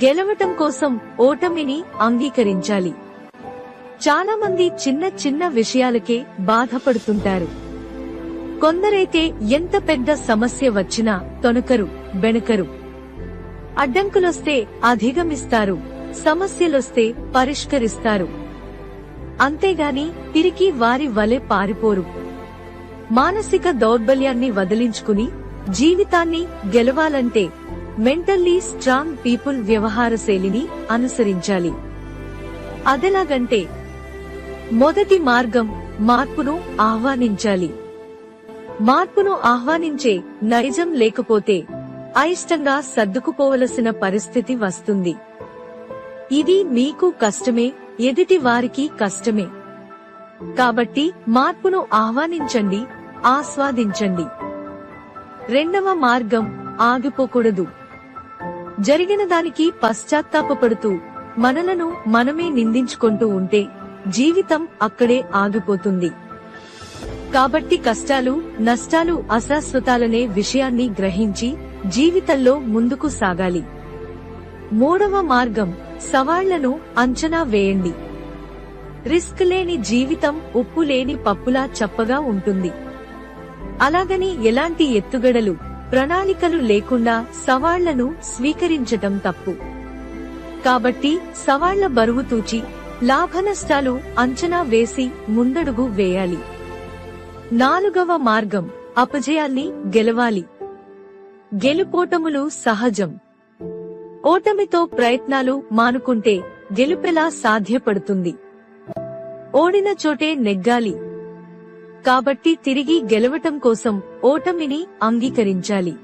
గెలవటం కోసం ఓటమిని అంగీకరించాలి. చాలా మంది చిన్న చిన్న విషయాలకే బాధపడుతుంటారు. కొందరైతే ఎంత పెద్ద సమస్య వచ్చినా తొణకరు, బెణకరు. అడ్డంకులొస్తే అధిగమిస్తారు, సమస్యలొస్తే పరిష్కరిస్తారు. అంతేగాని తిరిగి వారి వలె పారిపోరు. మానసిక దౌర్బల్యాన్ని వదిలించుకుని జీవితాన్ని గెలవాలంటే మెంటల్లీ స్ట్రాంగ్ పీపుల్ వ్యవహార శైలిని అనుసరించాలి. అదెలాగంటే మొదటి మార్గం మార్పును ఆహ్వానించాలి. మార్పును ఆహ్వానించే నైజం లేకపోతే అయిష్టంగా సర్దుకుపోవలసిన పరిస్థితి వస్తుంది. ఇది మీకు కష్టమే, ఎదుటి వారికి కష్టమే. కాబట్టి మార్పును ఆహ్వానించండి, ఆస్వాదించండి. రెండవ మార్గం ఆగిపోకూడదు. జరిగిన దానికి పశ్చాత్తాపపడుతూ మనలను మనమే నిందించుకుంటూ ఉంటే జీవితం అక్కడే ఆగిపోతుంది. కాబట్టి కష్టాలు, నష్టాలు అశాశ్వతాలనే విషయాన్ని గ్రహించి జీవితంలో ముందుకు సాగాలి. మూడవ మార్గం సవాళ్లను అంచనా వేయండి. రిస్క్ లేని జీవితం ఉప్పు లేని పప్పులా చప్పగా ఉంటుంది. అలాగని ఎలాంటి ఎత్తుగడలు, ప్రణాళికలు లేకుండా సవాళ్లను స్వీకరించటం తప్పు. కాబట్టి సవాళ్ల బరువు తూచి లాభనష్టాలు అంచనా వేసి ముందడుగు వేయాలి. నాలుగవ మార్గం అపజయాన్ని గెలవాలి. గెలుపోటములు సహజం. ఓటమితో ప్రయత్నాలు మానుకుంటే గెలుపెలా సాధ్యపడుతుంది? ఓడిన చోటే నెగ్గాలి. కాబట్టి తిరిగి గెలవటం కోసం ఓటమిని అంగీకరించాలి.